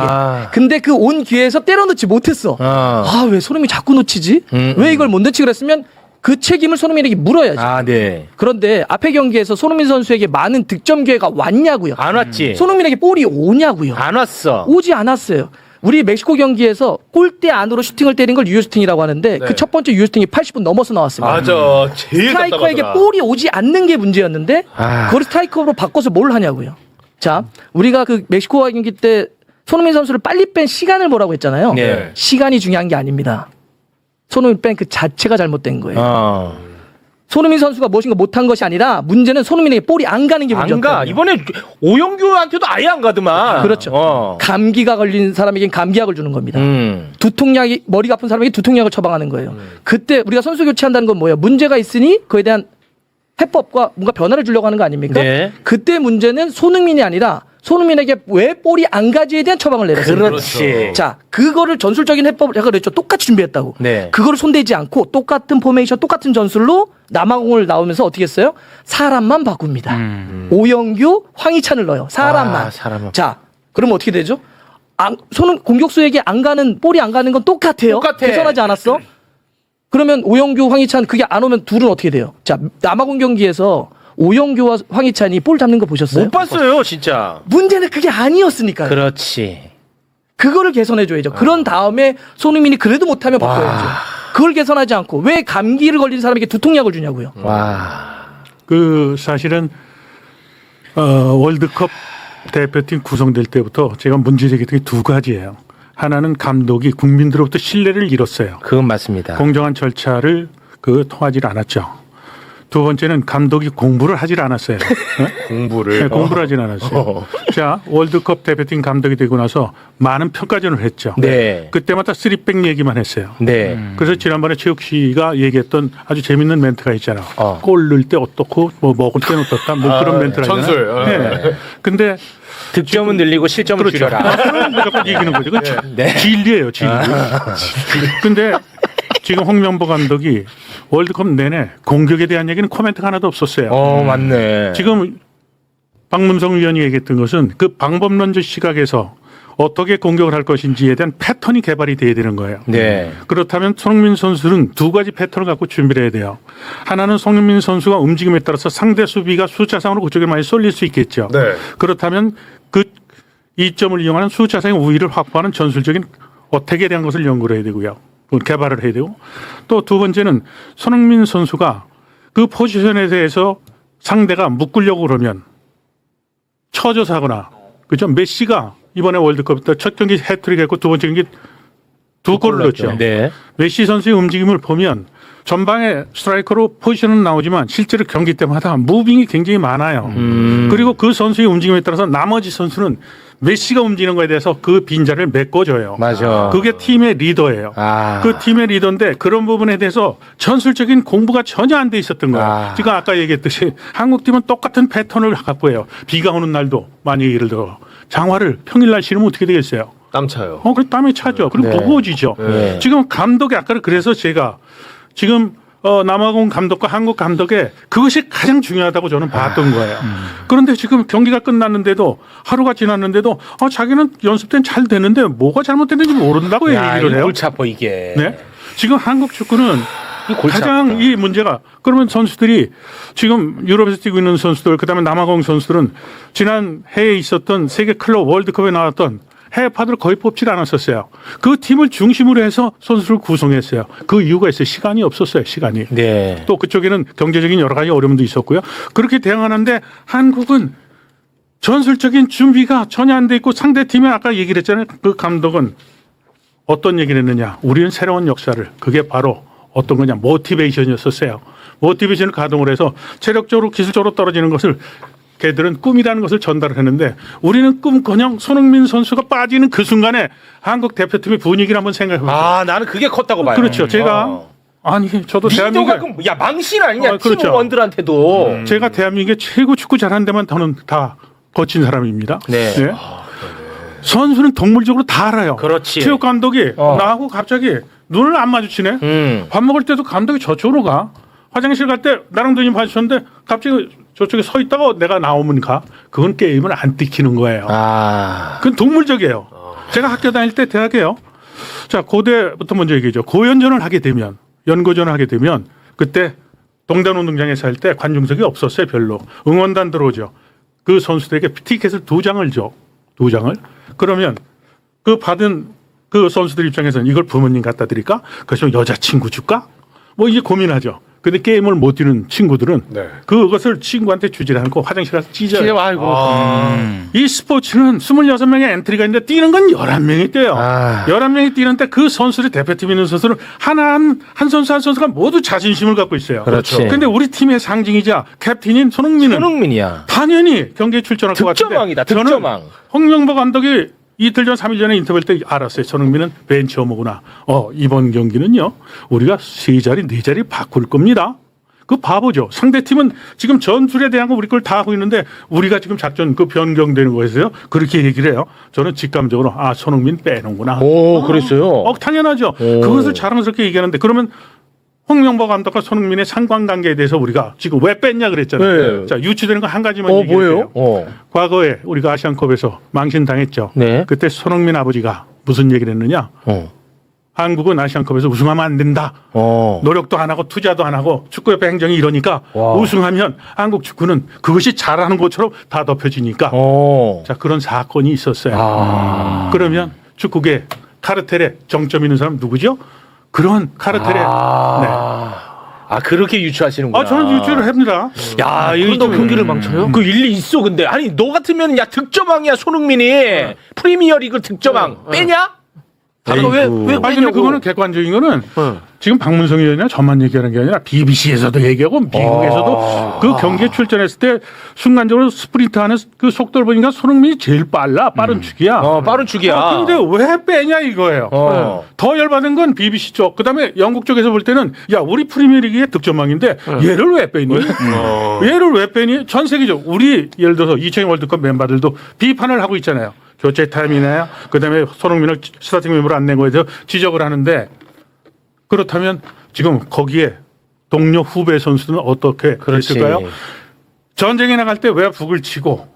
근데 그 온 기회에서 때려 넣지 못했어. 왜 손흥민이 자꾸 놓치지? 왜 이걸 못 넣지 그랬으면 그 책임을 손흥민에게 물어야죠. 아, 네. 그런데 앞에 경기에서 손흥민 선수에게 많은 득점 기회가 왔냐고요. 안 왔지. 손흥민에게 볼이 오냐고요. 안 왔어. 오지 않았어요. 우리 멕시코 경기에서 골대 안으로 슈팅을 때린 걸 유효 슈팅이라고 하는데 그 첫 번째 유효 슈팅이 80분 넘어서 나왔습니다. 맞아. 제일 스트라이커에게 답답하더라. 볼이 오지 않는 게 문제였는데 그걸 스트라이커로 바꿔서 뭘 하냐고요. 자, 우리가 그 멕시코와 경기 때 손흥민 선수를 빨리 뺀 시간을 뭐라고 했잖아요. 네. 시간이 중요한 게 아닙니다. 손흥민 뺀 그 자체가 잘못된 거예요. 손흥민 선수가 무엇인가 못한 것이 아니라 문제는 손흥민에게 볼이 안 가는 게 안 문제였다. 가. 이번에 오영규한테도 아예 안 가더만. 그렇죠. 감기가 걸린 사람에겐 감기약을 주는 겁니다. 두통약이 머리가 아픈 사람에게 두통약을 처방하는 거예요. 그때 우리가 선수 교체한다는 건 뭐예요? 문제가 있으니 그에 대한 해법과 뭔가 변화를 주려고 하는 거 아닙니까? 네. 그때 문제는 손흥민이 아니라 손흥민에게 왜 볼이 안 가지에 대한 처방을 내렸어요. 그렇지. 자, 그거를 전술적인 해법을 제가 그랬죠. 똑같이 준비했다고. 네. 그거를 손대지 않고 똑같은 포메이션, 똑같은 전술로 남아공을 나오면서 어떻게 했어요? 사람만 바꿉니다. 오영규, 황희찬을 넣어요. 사람만. 아, 사람만. 자, 그러면 어떻게 되죠? 손은 공격수에게 안 가는 볼이 안 가는 건 똑같아요. 똑같아. 개선하지 않았어? 그러면 오영규, 황희찬 그게 안 오면 둘은 어떻게 돼요? 자, 남아공 경기에서 오영규와 황희찬이 볼 잡는 거 보셨어요? 못 봤어요, 진짜. 문제는 그게 아니었으니까요. 그렇지. 그거를 개선해줘야죠. 그런 다음에 손흥민이 그래도 못하면 바꿔야죠. 그걸 개선하지 않고 왜 감기를 걸린 사람에게 두통약을 주냐고요. 와. 그 사실은 월드컵 대표팀 구성될 때부터 제가 문제제기했던 게 두 가지예요. 하나는 감독이 국민들로부터 신뢰를 잃었어요. 그건 맞습니다. 공정한 절차를 통하지 않았죠. 두 번째는 감독이 공부를 하질 않았어요. 공부를. 네, 공부를 하진 않았어요. 자, 월드컵 대표팀 감독이 되고 나서 많은 평가전을 했죠. 네. 그때마다 쓰리백 얘기만 했어요. 네. 그래서 지난번에 최욱 씨가 얘기했던 아주 재밌는 멘트가 있잖아. 어. 골 넣을 때 어떻고 뭐 먹을 때는 어떻다. 뭐 그런 멘트를 하잖아요. 전술. 네. 근데 득점은 늘리고 실점은 그렇죠. 줄여라. 그럼 무조건 이기는 거죠. 그렇죠. 네. 진리예요, 진리. 근데 지금 홍명보 감독이 월드컵 내내 공격에 대한 얘기는 코멘트가 하나도 없었어요. 맞네. 지금 박문성 위원이 얘기했던 것은 그 방법론적 시각에서 어떻게 공격을 할 것인지에 대한 패턴이 개발이 돼야 되는 거예요. 네. 그렇다면 손흥민 선수는 두 가지 패턴을 갖고 준비를 해야 돼요. 하나는 손흥민 선수가 움직임에 따라서 상대 수비가 숫자상으로 그쪽에 많이 쏠릴 수 있겠죠. 네. 그렇다면 그 이점을 이용하는 숫자상의 우위를 확보하는 전술적인 어택에 대한 것을 연구를 해야 되고요. 개발을 해야 되고 또 두 번째는 손흥민 선수가 그 포지션에 대해서 상대가 묶으려고 그러면 처져서 하거나 그죠? 메시가 이번에 월드컵 때 첫 경기 해트릭 했고 두 번째 경기 두 골을 넣었죠. 네. 메시 선수의 움직임을 보면 전방에 스트라이커로 포지션은 나오지만 실제로 경기 때마다 무빙이 굉장히 많아요. 그리고 그 선수의 움직임에 따라서 나머지 선수는 메시가 움직이는 거에 대해서 그 빈자를 메꿔줘요. 맞아. 그게 팀의 리더예요. 그 팀의 리더인데 그런 부분에 대해서 전술적인 공부가 전혀 안 돼 있었던 거예요. 지금 아까 얘기했듯이 한국팀은 똑같은 패턴을 갖고 해요. 비가 오는 날도 만약에 예를 들어 장화를 평일날 신으면 어떻게 되겠어요? 땀 차요. 그 땀이 차죠. 그리고 네. 무거워지죠. 네. 지금 감독이 아까 그래서 제가 지금 남아공 감독과 한국 감독의 그것이 가장 중요하다고 저는 봤던 거예요. 그런데 지금 경기가 끝났는데도 하루가 지났는데도 자기는 연습 때는 잘 됐는데 뭐가 잘못됐는지 모른다고 얘기를 해요. 골치 아파 이게. 네. 지금 한국 축구는 골치 가장 아프다. 이 문제가 그러면 선수들이 지금 유럽에서 뛰고 있는 선수들 그다음에 남아공 선수들은 지난 해에 있었던 세계 클럽 월드컵에 나왔던 해외파들을 거의 뽑질 않았었어요. 그 팀을 중심으로 해서 선수를 구성했어요. 그 이유가 있어요. 시간이 없었어요. 시간이. 네. 또 그쪽에는 경제적인 여러 가지 어려움도 있었고요. 그렇게 대응하는데 한국은 전술적인 준비가 전혀 안 돼 있고 상대 팀에 아까 얘기를 했잖아요. 그 감독은 어떤 얘기를 했느냐. 우리는 새로운 역사를 그게 바로 어떤 거냐. 모티베이션이었었어요. 모티베이션을 가동을 해서 체력적으로 기술적으로 떨어지는 것을 걔들은 꿈이라는 것을 전달을 했는데 우리는 꿈커녕 손흥민 선수가 빠지는 그 순간에 한국 대표팀의 분위기를 한번 생각해 보세요. 나는 그게 컸다고 봐요. 그렇죠. 제가 아니 저도 리더가 대한민국 그럼 야 망신 아니냐 그렇죠. 팀원들한테도. 제가 대한민국의 최고 축구 잘하는 데만 저는 다 거친 사람입니다. 네. 선수는 동물적으로 다 알아요. 그렇지. 체육 감독이 나하고 갑자기 눈을 안 마주치네. 밥 먹을 때도 감독이 저쪽으로 가. 화장실 갈 때 나랑 눈이 마주쳤는데 갑자기 저쪽에 서 있다가 내가 나오면 가. 그건 게임을 안 띠키는 거예요. 그건 동물적이에요. 제가 학교 다닐 때 대학에요. 자, 고대부터 먼저 얘기하죠. 고연전을 하게 되면 연고전을 하게 되면 그때 동단운동장에서 할 때 관중석이 없었어요. 별로. 응원단 들어오죠. 그 선수들에게 티켓을 2장을 줘. 2장을. 그러면 그 받은 그 선수들 입장에서는 이걸 부모님 갖다 드릴까? 그래서 여자친구 줄까? 뭐 이제 고민하죠. 근데 게임을 못 뛰는 친구들은 그것을 친구한테 주지 않고 화장실 가서 찢어요. 이 스포츠는 26명의 엔트리가 있는데 뛰는 건 11명이 뛰어요. 11명이 뛰는데 그 선수들이 대표팀에 있는 선수는 한 선수 한 선수가 모두 자신심을 갖고 있어요. 그렇지. 그런데 우리 팀의 상징이자 캡틴인 손흥민이야. 당연히 경기에 출전할 것 같은데 득점왕이다. 득점왕. 저는 홍명보 감독이 이틀 전 3일 전에 인터뷰할 때 알았어요. 손흥민은 벤치 어머구나. 이번 경기는요. 우리가 3자리 4자리 바꿀 겁니다. 그 바보죠. 상대팀은 지금 전술에 대한 거 우리 걸 다 하고 있는데 우리가 지금 작전 그 변경되는 거에서요. 그렇게 얘기를 해요. 저는 직감적으로 손흥민 빼는구나. 그랬어요. 당연하죠. 그것을 자랑스럽게 얘기하는데 그러면 홍명보 감독과 손흥민의 상관관계에 대해서 우리가 지금 왜 뺐냐 그랬잖아요. 네. 자, 유치되는 거 한 가지만 얘기해요. 뭐예요? 과거에 우리가 아시안컵에서 망신당했죠. 네. 그때 손흥민 아버지가 무슨 얘기를 했느냐. 한국은 아시안컵에서 우승하면 안 된다. 노력도 안 하고 투자도 안 하고 축구협회 행정이 이러니까 우승하면 한국 축구는 그것이 잘하는 것처럼 다 덮여지니까 자 그런 사건이 있었어요. 그러면 축구계 카르텔의 정점 있는 사람 누구죠? 그런 카르텔의 그렇게 유추하시는구나. 저는 유추를 합니다. 야, 이거 또 경기를 망쳐요? 그 일리 있어. 근데 아니 너 같으면 야 득점왕이야 손흥민이 프리미어리그 득점왕 빼냐? 왜 근데 빼냐고? 그거는 객관적인 거는 지금 박문성 의원이나 저만 얘기하는 게 아니라 BBC에서도 얘기하고 미국에서도 그 경기에 출전했을 때 순간적으로 스프린트하는 그 속도를 보니까 손흥민이 제일 빠른 축이야. 빠른 축이야. 근데 왜 빼냐 이거예요. 더 열받은 건 BBC 쪽. 그다음에 영국 쪽에서 볼 때는 야 우리 프리미어리그의 득점왕인데 얘를 왜 빼니? 얘를 왜 빼니? 전 세계적 우리 예를 들어서 2002 월드컵 멤버들도 비판을 하고 있잖아요. 교체 타임이나요. 그다음에 손흥민을 스타팅 멤버로 안 낸 거에 대해서 지적을 하는데 그렇다면 지금 거기에 동료 후배 선수는 어떻게 됐을까요? 전쟁에 나갈 때 왜 북을 치고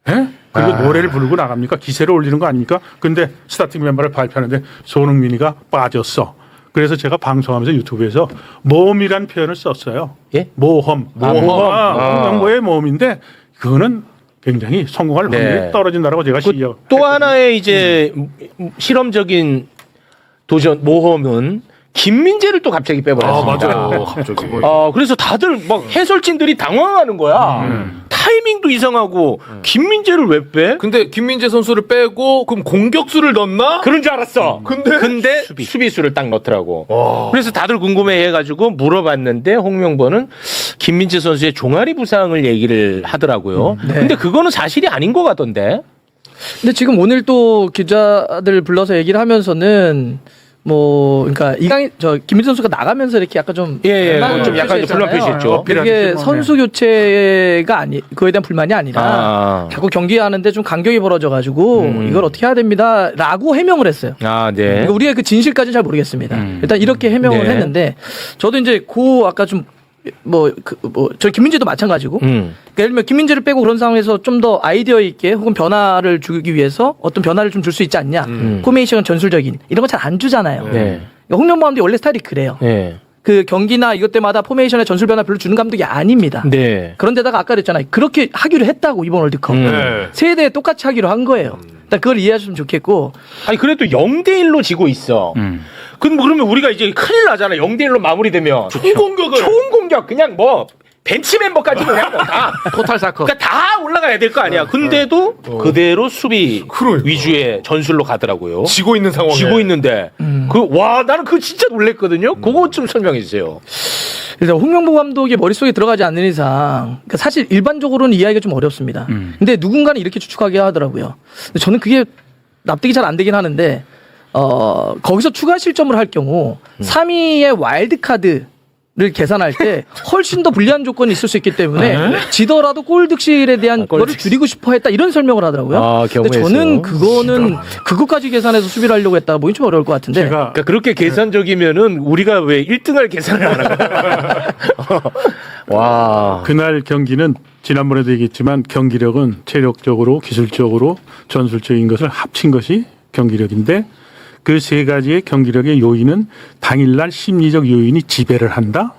그리고 노래를 부르고 나갑니까? 기세를 올리는 거 아닙니까? 근데 스타팅 멤버를 발표하는데 손흥민이가 빠졌어. 그래서 제가 방송하면서 유튜브에서 모험이란 표현을 썼어요. 예? 모험. 홍명보의 모험인데 그거는 굉장히 성공할 확률이 떨어진다라고 제가 또 하나의 이제 실험적인 도전 모험은 김민재를 또 갑자기 빼버렸습니다. 맞아요. 갑자기. 그래서 다들 막 해설진들이 당황하는 거야. 타이밍도 이상하고 김민재를 왜 빼? 근데 김민재 선수를 빼고 그럼 공격수를 넣나? 그런 줄 알았어. 근데 수비수를 딱 넣더라고. 그래서 다들 궁금해해가지고 물어봤는데 홍명보는 김민재 선수의 종아리 부상을 얘기를 하더라고요. 근데 그거는 사실이 아닌 것 같던데. 근데 지금 오늘 또 기자들 불러서 얘기를 하면서는 그러니까 김민재 선수가 나가면서 이렇게 약간 좀 좀 약간 불만 표시했죠. 이게 선수 교체가 그거에 대한 불만이 아니라 자꾸 경기하는데 좀 간격이 벌어져가지고 이걸 어떻게 해야 됩니다라고 해명을 했어요. 그러니까 우리의 그 진실까지는 잘 모르겠습니다. 일단 이렇게 해명을 했는데 저도 이제 아까 좀 저 김민재도 마찬가지고. 그러니까 예를 들면 김민재를 빼고 그런 상황에서 좀 더 아이디어 있게 혹은 변화를 주기 위해서 어떤 변화를 좀 줄 수 있지 않냐. 포메이션 전술적인 이런 거 잘 안 주잖아요. 그러니까 홍명보 감독이 원래 스타일이 그래요. 그 경기나 이것 때마다 포메이션의 전술 변화 별로 주는 감독이 아닙니다. 그런데다가 아까 그랬잖아요. 그렇게 하기로 했다고 이번 월드컵. 세대에 똑같이 하기로 한 거예요. 일단 그걸 이해하시면 좋겠고. 아니 그래도 0대1로 지고 있어. 그러면 우리가 이제 큰일 나잖아. 0대1로 마무리되면 총공격 그냥 벤치 멤버까지 그냥 다 토탈 사커. 그러니까 다 올라가야 될 거 아니야. 근데도 그대로 수비 위주의 전술로 가더라고요. 지고 있는 상황에. 지고 있는데 나는 그거 진짜 놀랬거든요. 그거 좀 설명해 주세요. 그래서 홍명보 감독의 머릿속에 들어가지 않는 이상 그러니까 사실 일반적으로는 이해하기가 좀 어렵습니다. 근데 누군가는 이렇게 추측하게 하더라고요. 근데 저는 그게 납득이 잘 안 되긴 하는데 거기서 추가 실점을 할 경우 3위의 와일드카드를 계산할 때 훨씬 더 불리한 조건이 있을 수 있기 때문에 지더라도 골 득실에 대한 거를 줄이고 싶어 했다 이런 설명을 하더라고요. 근데 저는 그거는 그것까지 계산해서 수비를 하려고 했다 보기 좀 어려울 것 같은데. 그러니까 그렇게 계산적이면은 우리가 왜 1등할 계산을 안 하는 그날 경기는 지난번에도 얘기했지만 경기력은 체력적으로 기술적으로 전술적인 것을 합친 것이 경기력인데 그 세 가지의 경기력의 요인은 당일날 심리적 요인이 지배를 한다.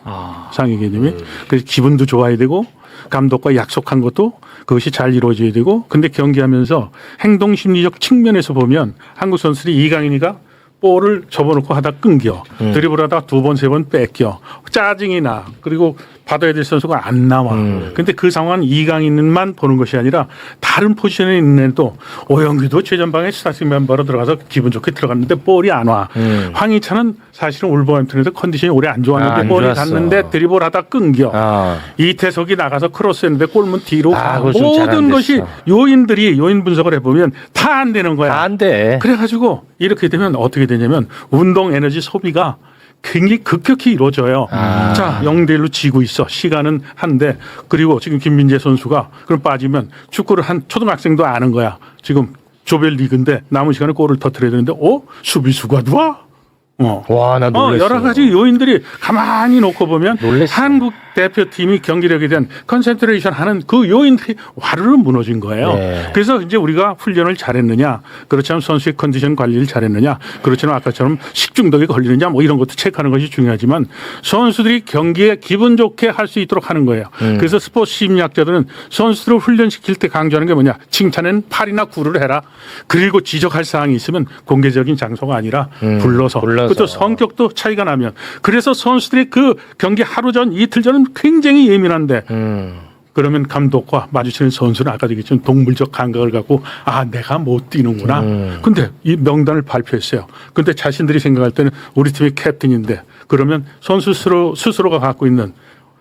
상위 개념이. 그래서 기분도 좋아야 되고 감독과 약속한 것도 그것이 잘 이루어져야 되고 근데 경기하면서 행동 심리적 측면에서 보면 한국 선수들이 이강인이가 볼을 접어놓고 하다 끊겨. 드리블하다 2번, 3번 뺏겨. 짜증이 나. 그리고 받아야 될 선수가 안 나와. 근데 그 상황은 이강인만 보는 것이 아니라 다른 포지션에 있는 애도 오영규도 최전방에 스타팅 멤버로 들어가서 기분 좋게 들어갔는데 볼이 안 와. 황희찬은 사실은 울버햄튼에서 컨디션이 오래 안 좋았는데 볼이 갔는데 드리블하다 끊겨. 이태석이 나가서 크로스했는데 골문 뒤로 모든 것이 요인 분석을 해보면 다 안 되는 거야. 안 돼. 그래가지고 이렇게 되면 어떻게 되냐면 운동 에너지 소비가 굉장히 급격히 이루어져요. 자, 0대1로 지고 있어. 시간은 한데 그리고 지금 김민재 선수가 그럼 빠지면 축구를 한 초등학생도 아는 거야. 지금 조별리그인데 남은 시간에 골을 터뜨려야 되는데 수비수가 와? 와, 나 놀랐어. 여러 가지 요인들이 가만히 놓고 보면 놀랬어. 한국 대표팀이 경기력에 대한 컨센트레이션 하는 그 요인들이 와르르 무너진 거예요. 네. 그래서 이제 우리가 훈련을 잘했느냐, 그렇지 않으면 선수의 컨디션 관리를 잘했느냐, 그렇지 않으면 아까처럼 식중독에 걸리느냐, 뭐 이런 것도 체크하는 것이 중요하지만 선수들이 경기에 기분 좋게 할 수 있도록 하는 거예요. 그래서 스포츠 심리학자들은 선수들을 훈련시킬 때 강조하는 게 뭐냐, 칭찬은 8이나 9를 해라. 그리고 지적할 사항이 있으면 공개적인 장소가 아니라 불러서. 그것도 성격도 차이가 나면. 그래서 선수들이 그 경기 하루 전, 이틀 전은 굉장히 예민한데 그러면 감독과 마주치는 선수는 아까 얘기했지만 동물적 감각을 갖고 아 내가 못 뛰는구나. 근데 이 명단을 발표했어요. 근데 자신들이 생각할 때는 우리 팀의 캡틴인데 그러면 선수 스스로가 갖고 있는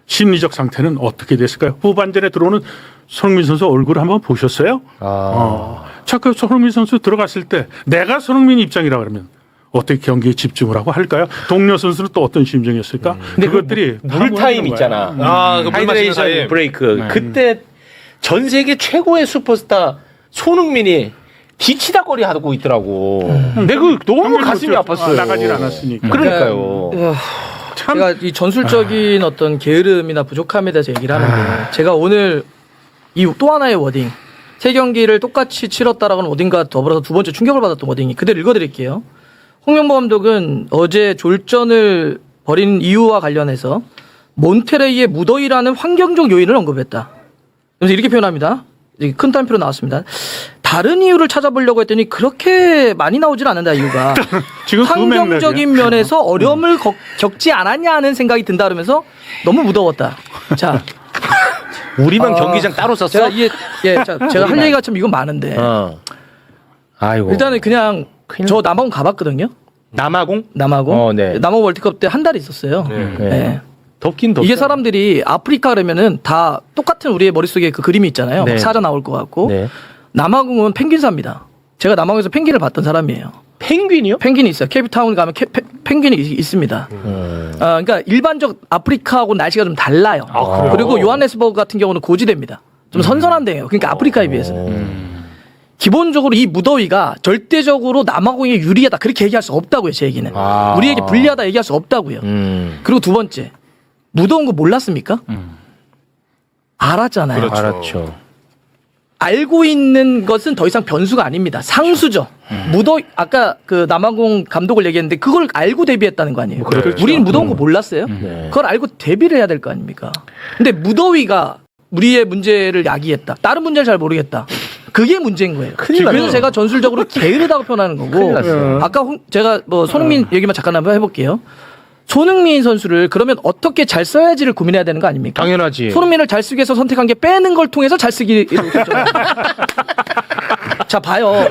심리적 상태는 어떻게 됐을까요? 후반전에 들어오는 손흥민 선수 얼굴을 한번 보셨어요? 자, 그 손흥민 선수 들어갔을 때 내가 손흥민 입장이라 그러면 어떻게 경기에 집중을 하고 할까요? 동료 선수는 또 어떤 심정이었을까? 근데 그것들이 물타임 있잖아. 그 물 마시는 하이드레이션 타임. 브레이크. 그때 전 세계 최고의 슈퍼스타 손흥민이 뒤치다거리 하고 있더라고. 내가 너무 가슴이 아팠어요. 나가질 않았으니까. 그러니까요. 참 제가 이 전술적인 어떤 게으름이나 부족함에 대해서 얘기를 하는데 제가 오늘 이 또 하나의 워딩 세 경기를 똑같이 치렀다라는 워딩과 더불어서 두 번째 충격을 받았던 워딩이 그대로 읽어드릴게요. 홍명보 감독은 어제 졸전을 벌인 이유와 관련해서 몬테레이의 무더위라는 환경적 요인을 언급했다. 그래서 이렇게 표현합니다. 큰 따옴표로 나왔습니다. 다른 이유를 찾아보려고 했더니 그렇게 많이 나오질 않는다 이유가. 지금 그 환경적인 맥락이야. 면에서 어려움을 겪지 않았냐 하는 생각이 든다 그러면서 너무 무더웠다. 자, 우리만 경기장 따로 썼어? 제가 제가 할 얘기가 참 이건 많은데 아이고. 일단은 그냥 저 남아공 가봤거든요. 남아공? 남아공. 네. 남아공 월드컵 때 한 달 있었어요. 네. 덥긴 덥다. 이게 사람들이 아프리카 그러면은 다 똑같은 우리의 머릿속에 그 그림이 있잖아요. 네. 사자 나올 것 같고. 네. 남아공은 펭귄사입니다. 제가 남아공에서 펭귄을 봤던 사람이에요. 펭귄이요? 펭귄이 있어요. 케이프타운 가면 펭귄이 있습니다. 그러니까 일반적 아프리카하고 날씨가 좀 달라요. 그리고 요하네스버그 같은 경우는 고지대입니다. 좀 선선한 데예요. 그러니까 아프리카에 비해서. 기본적으로 이 무더위가 절대적으로 남아공에 유리하다 그렇게 얘기할 수 없다고요. 제 얘기는. 우리에게 불리하다 얘기할 수 없다고요. 그리고 두 번째 무더운 거 몰랐습니까? 알았잖아요. 그렇죠. 알았죠. 알고 있는 것은 더 이상 변수가 아닙니다. 상수죠. 아까 그 남아공 감독을 얘기했는데 그걸 알고 데뷔했다는 거 아니에요. 우리는 무더운 거 몰랐어요. 그걸 알고 데뷔를 해야 될 거 아닙니까? 근데 무더위가 우리의 문제를 야기했다. 다른 문제를 잘 모르겠다. 그게 문제인 거예요. 그래서 제가 전술적으로 게으르다고 표현하는 거고. 아까 제가 뭐 손흥민 얘기만 잠깐 한번 해볼게요. 손흥민 선수를 그러면 어떻게 잘 써야지를 고민해야 되는 거 아닙니까? 당연하지. 손흥민을 잘 쓰기 위해서 선택한 게 빼는 걸 통해서 잘 쓰기로 했죠. 자 봐요.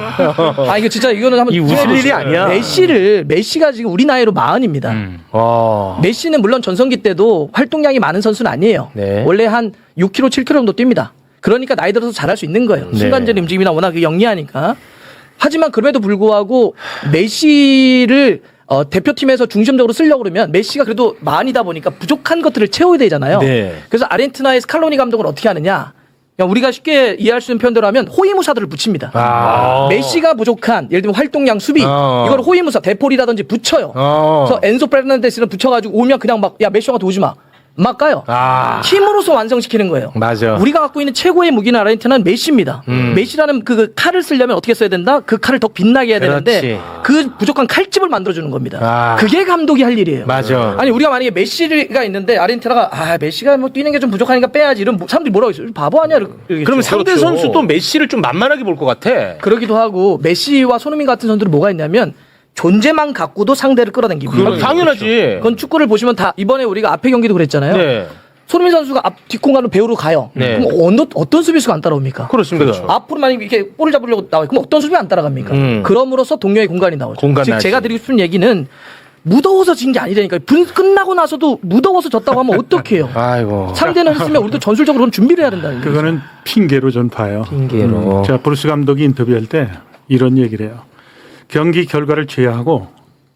이거 진짜 이거는 한번 이 웃을 일이 아니야. 메시가 지금 우리 나이로 40입니다. 메시는 물론 전성기 때도 활동량이 많은 선수는 아니에요. 네. 원래 한 6km, 7km 정도 뜁니다. 그러니까 나이 들어서 잘할 수 있는 거예요. 네. 순간적인 움직임이나 워낙 영리하니까. 하지만 그럼에도 불구하고 메시를 대표팀에서 중심적으로 쓰려고 그러면 메시가 그래도 만이다 보니까 부족한 것들을 채워야 되잖아요. 네. 그래서 아르헨티나의 스칼로니 감독은 어떻게 하느냐. 그냥 우리가 쉽게 이해할 수 있는 표현대로 하면 호위무사들을 붙입니다. 메시가 부족한 예를 들면 활동량 수비 이걸 호위무사 데폴이라든지 붙여요. 그래서 엔소 페르난데스는 붙여가지고 오면 그냥 막 야 메시 형한테 오지 마. 막 가요. 팀으로서 완성시키는 거예요. 맞아. 우리가 갖고 있는 최고의 무기는 아르헨티나는 메시입니다. 메시라는 그 칼을 쓰려면 어떻게 써야 된다? 그 칼을 더 빛나게 해야 되는데 그렇지. 그 부족한 칼집을 만들어주는 겁니다. 그게 감독이 할 일이에요. 맞아. 아니 우리가 만약에 메시가 있는데 아르헨티나가 메시가 뭐 뛰는 게 좀 부족하니까 빼야지 이런 사람들이 뭐라고 있어요? 바보 아니야? 그러면 상대 선수도 메시를 좀 만만하게 볼 것 같아. 그러기도 하고 메시와 손흥민 같은 선수들은 뭐가 있냐면 존재만 갖고도 상대를 끌어당깁니다. 당연하지. 그건 축구를 보시면 다 이번에 우리가 앞에 경기도 그랬잖아요. 네. 손흥민 선수가 앞 뒷공간으로 배우러 가요. 네. 그럼 어떤 수비수가 안 따라옵니까? 그렇습니다. 앞으로 만약에 이렇게 볼을 잡으려고 나와요. 그럼 어떤 수비가 안 따라갑니까? 그럼으로써 동료의 공간이 나오죠. 공간 즉 나지. 제가 드리고 싶은 얘기는 무더워서 진 게 아니라니까요. 끝나고 나서도 무더워서 졌다고 하면 어떡해요. 아이고. 상대는 했으면 우리도 전술적으로 준비를 해야 된다는 거예요. 그거는 핑계로 전 봐요. 핑계로. 제가 브루스 감독이 인터뷰할 때 이런 얘기를 해요. 경기 결과를 제외하고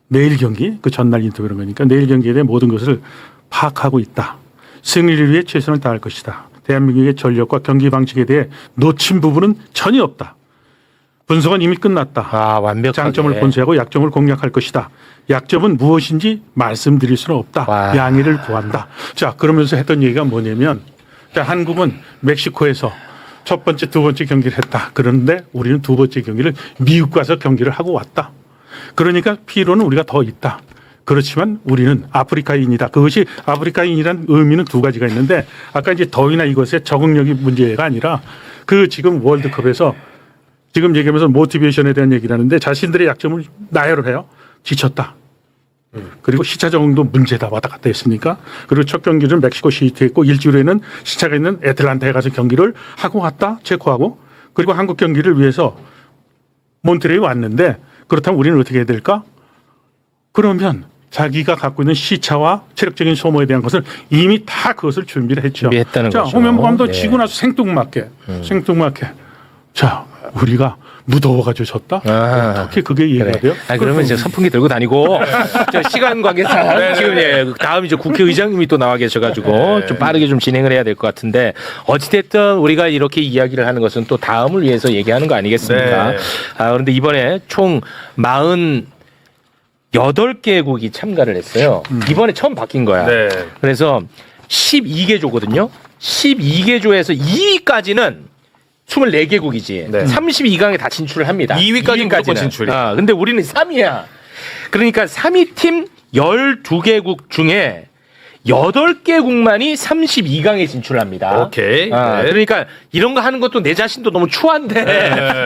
내일 경기, 그 전날 인터뷰를 거니까 내일 경기에 대해 모든 것을 파악하고 있다. 승리를 위해 최선을 다할 것이다. 대한민국의 전력과 경기 방식에 대해 놓친 부분은 전혀 없다. 분석은 이미 끝났다. 아, 완벽하게. 장점을 본세하고 약점을 공략할 것이다. 약점은 무엇인지 말씀드릴 수는 없다. 와. 양해를 구한다. 자, 그러면서 했던 얘기가 뭐냐면, 자, 한국은 멕시코에서 첫 번째, 두 번째 경기를 했다. 그런데 우리는 두 번째 경기를 미국 가서 경기를 하고 왔다. 그러니까 피로는 우리가 더 있다. 그렇지만 우리는 아프리카인이다. 그것이 아프리카인이란 의미는 두 가지가 있는데, 아까 이제 더위나 이것의 적응력이 문제가 아니라 그 지금 월드컵에서 지금 얘기하면서 모티베이션에 대한 얘기를 하는데 자신들의 약점을 나열을 해요. 지쳤다. 그리고 시차 적응도 문제다. 왔다 갔다 했으니까. 그리고 첫 경기는 멕시코 시티에 했고 일주일 후에는 시차가 있는 애틀란타에 가서 경기를 하고 왔다. 체코하고. 그리고 한국 경기를 위해서 몬트레이에 왔는데 그렇다면 우리는 어떻게 해야 될까? 그러면 자기가 갖고 있는 시차와 체력적인 소모에 대한 것을 이미 다 그것을 준비를 했죠. 준비했다는 자, 거죠. 홍명보 감독 예. 지고 나서 생뚱맞게 자, 우리가 무더워가지고 졌다? 어떻게 그게 이해가 그래. 돼요? 아, 그러면 이제 선풍기 들고 다니고 저 시간 관계상 지금 예, 다음 이제 국회의장님이 또 나와 계셔가지고 좀 빠르게 좀 진행을 해야 될 것 같은데 어찌됐든 우리가 이렇게 이야기를 하는 것은 또 다음을 위해서 얘기하는 거 아니겠습니까? 네. 아, 그런데 이번에 총 48개국이 참가를 했어요. 이번에 처음 바뀐 거야. 네. 그래서 12개조거든요. 12개조에서 2위까지는 24개국이지. 네. 32강에 다 진출을 합니다. 2위까지는 무조건 2위까지는. 진출이. 아, 근데 우리는 3위야. 그러니까 3위 팀 12개국 중에 8개국만이 32강에 진출합니다. 오케이. 아, 네. 그러니까 이런 거 하는 것도 내 자신도 너무 추한데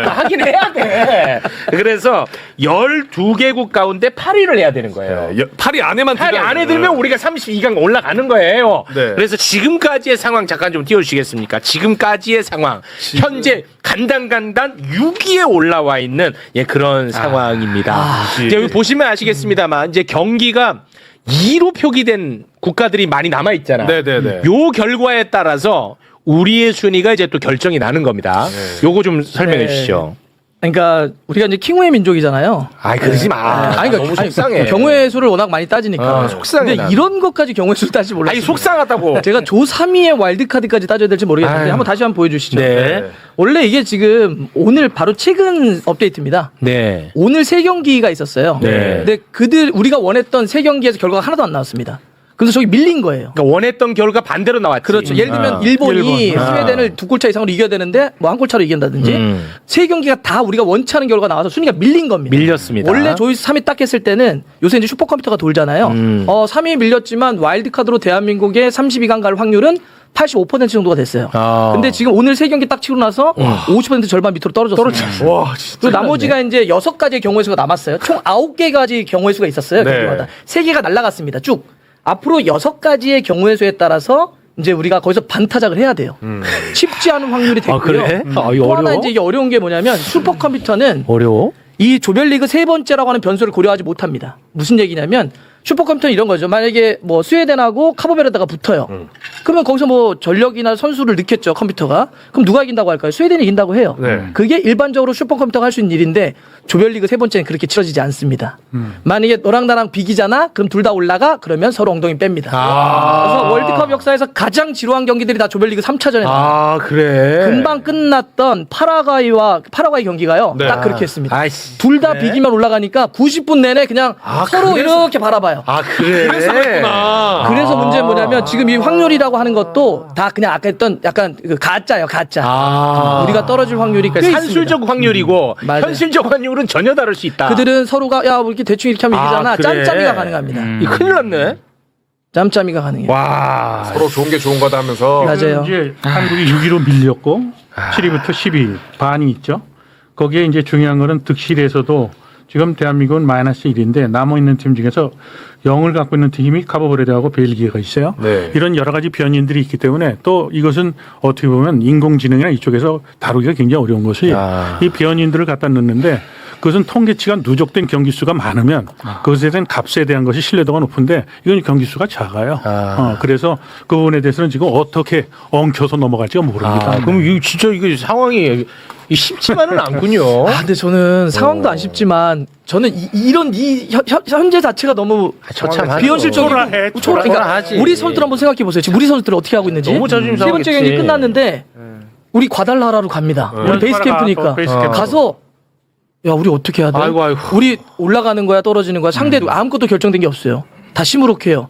하긴 해야 돼. 그래서 12개국 가운데 8위를 해야 되는 거예요. 8위 안에만 8위 들어가면. 안에 들면 우리가 32강 올라가는 거예요. 네. 그래서 지금까지의 상황 잠깐 좀 띄워주시겠습니까? 지금까지의 상황. 현재 간단간단 6위에 올라와 있는 예, 그런 상황입니다. 이제 여기 보시면 아시겠습니다만 이제 경기가 2로 표기된 국가들이 많이 남아 있잖아. 네네네. 요 결과에 따라서 우리의 순위가 이제 또 결정이 나는 겁니다. 요거 좀 설명해 네. 주시죠. 그러니까 우리가 이제 킹우의 민족이잖아요. 아이 그러지 마. 너무 속상해. 경우의 수를 워낙 많이 따지니까. 속상해, 근데 난. 이런 것까지 경우의 수를 따지 몰랐어요. 아니 속상하다고. 제가 조 3위의 와일드카드까지 따져야 될지 모르겠는데 아유. 한번 다시 한번 보여주시죠. 네. 원래 이게 지금 오늘 바로 최근 업데이트입니다. 네. 오늘 3경기가 있었어요. 네. 근데 우리가 원했던 3경기에서 결과가 하나도 안 나왔습니다. 그래서 저기 밀린 거예요. 그러니까 원했던 결과 반대로 나왔지. 그렇죠. 예를 들면 일본이 일본. 스웨덴을 2골차 이상으로 이겨야 되는데 뭐 1골차로 이긴다든지 음. 3경기가 다 우리가 원치 않은 결과가 나와서 순위가 밀린 겁니다. 밀렸습니다. 원래 조이 3위 딱 했을 때는 요새 이제 슈퍼컴퓨터가 돌잖아요. 3위 밀렸지만 와일드카드로 대한민국의 32강 갈 확률은 85% 정도가 됐어요. 아. 근데 지금 오늘 3경기 딱 치고 나서 50% 절반 밑으로 떨어졌습니다. 와, 진짜. 그리고 나머지가 이제 6가지의 경우의 수가 남았어요. 총 9개가지 경우의 수가 있었어요. 네. 경기마다. 3개가 날라갔습니다. 쭉. 앞으로 6가지의 경우의 수에 따라서 이제 우리가 거기서 반타작을 해야 돼요. 쉽지 않은 확률이 됐고요. 아, 그래? 아, 이거 또 하나 어려워? 이제 이게 어려운 게 뭐냐면 슈퍼컴퓨터는 어려워? 이 조별리그 3번째라고 하는 변수를 고려하지 못합니다. 무슨 얘기냐면 슈퍼컴퓨터는 이런 거죠. 만약에 뭐 스웨덴하고 카보베르데가 붙어요. 그러면 거기서 뭐 전력이나 선수를 넣겠죠, 컴퓨터가. 그럼 누가 이긴다고 할까요? 스웨덴이 이긴다고 해요. 네. 그게 일반적으로 슈퍼컴퓨터가 할 수 있는 일인데 조별리그 3번째는 그렇게 치러지지 않습니다. 만약에 너랑 나랑 비기잖아? 그럼 둘 다 올라가? 그러면 서로 엉덩이 뺍니다. 그래서 월드컵 역사에서 가장 지루한 경기들이 다 조별리그 3차전에 나와요. 아 그래. 금방 끝났던 파라과이 경기가요. 네. 딱 그렇게 했습니다. 아이씨. 둘 다 비기면 올라가니까 90분 내내 그냥 서로 그래서- 이렇게 바라봐요. 아 그래. 그래서 그랬구나. 그래서 문제는 뭐냐면 지금 이 확률이라고 하는 것도 다 그냥 아까 했던 약간 그 가짜예요, 가짜. 아. 우리가 떨어질 확률이 꽤 그러니까 산술적 있습니다. 확률이고 맞아요. 현실적 확률은 전혀 다를 수 있다. 그들은 서로가 야, 뭐 이렇게 대충 이렇게 하면 이기잖아. 그래. 짬짬이가 가능합니다. 이 큰일 났네. 짬짬이가 가능해요. 와. 서로 좋은 게 좋은 거다 하면서. 맞아요. 이제 한국이 6위로 밀렸고 7위부터 10위 반이 있죠. 거기에 이제 중요한 거는 득실에서도 지금 대한민국은 마이너스 1인데 남아있는 팀 중에서 0을 갖고 있는 팀이 카보베르데하고 벨기에가 있어요. 네. 이런 여러 가지 변인들이 있기 때문에 또 이것은 어떻게 보면 인공지능이나 이쪽에서 다루기가 굉장히 어려운 것이 이 변인들을 갖다 넣는데 그것은 통계치가 누적된 경기 수가 많으면 그것에 대한 값에 대한 것이 신뢰도가 높은데 이건 경기 수가 작아요. 그래서 그 부분에 대해서는 지금 어떻게 엉켜서 넘어갈지가 모릅니다. 그럼 이거 진짜 이거 상황이 쉽지만은 않군요. 아, 근데 저는 상황도 안 쉽지만 저는 이런 현재 자체가 너무 처참하죠. 비현실적이고 초라해, 그러니까 초라하지. 우리 선수들 한번 생각해 보세요. 지금 우리 선수들 어떻게 하고 있는지. 너무 자존심 세 번째 상하겠지. 경기 끝났는데 우리 과달라라로 갑니다. 우리 베이스 캠프니까 베이스 캠프. 가서 야, 우리 어떻게 해야 돼? 아이고, 아이고. 우리 올라가는 거야, 떨어지는 거야? 상대도 아무것도 결정된 게 없어요. 다 시무룩해요.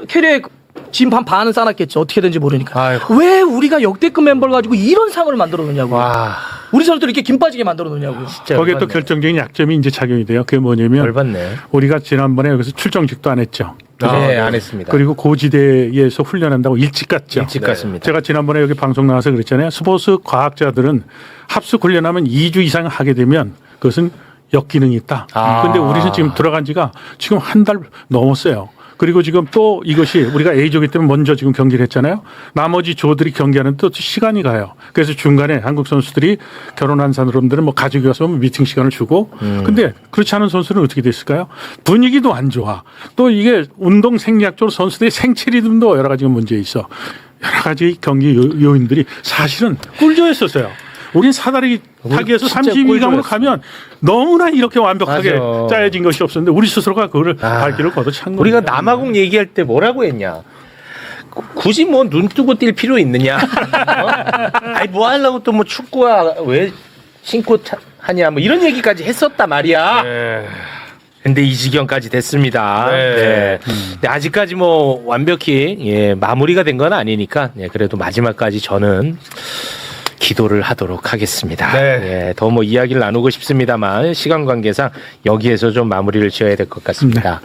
캐리어에 지금 반은 싸놨겠죠. 어떻게 된지 모르니까. 아이고. 왜 우리가 역대급 멤버를 가지고 이런 상을 만들어 놓냐고. 와, 우리 선수들 이렇게 김 빠지게 만들어 놓냐고요. 진짜 거기에 또 열받네. 결정적인 약점이 이제 작용이 돼요. 그게 뭐냐면 열받네. 우리가 지난번에 여기서 출정식도 안 했죠. 네, 안 했습니다. 그리고 고지대에서 훈련한다고 일찍 갔죠. 일찍 갔습니다. 제가 지난번에 여기 방송 나와서 그랬잖아요. 스포츠 과학자들은 합숙 훈련하면 2주 이상 하게 되면 그것은 역기능이 있다. 아. 근데 우리는 지금 들어간 지가 지금 한 달 넘었어요. 그리고 지금 또 이것이 우리가 A조기 때문에 먼저 지금 경기를 했잖아요. 나머지 조들이 경기하는 또 시간이 가요. 그래서 중간에 한국 선수들이 결혼한 사람들은 뭐 가족이 와서 미팅 시간을 주고 근데 그렇지 않은 선수는 어떻게 됐을까요? 분위기도 안 좋아. 또 이게 운동 생리학적으로 선수들의 생체 리듬도 여러 가지가 문제 있어. 여러 가지 경기 요인들이 사실은 꿀조였었어요. 우린 사다리 타기에서 진짜 32강으로 꿀조였어. 가면 너무나 이렇게 완벽하게 맞아. 짜여진 것이 없었는데 우리 스스로가 그거를 발길을 걷어찬 거예요. 우리가 남아공 얘기할 때 뭐라고 했냐? 굳이 뭐 눈 뜨고 뛸 필요 있느냐? 아니 뭐 하려고 또 뭐 축구야 왜 신고 하냐? 뭐 이런 얘기까지 했었단 말이야. 근데 이 지경까지 됐습니다. 네. 근데 아직까지 뭐 완벽히 마무리가 된 건 아니니까 그래도 마지막까지 저는 기도를 하도록 하겠습니다. 더 뭐 이야기를 나누고 싶습니다만 시간 관계상 여기에서 좀 마무리를 지어야 될 것 같습니다.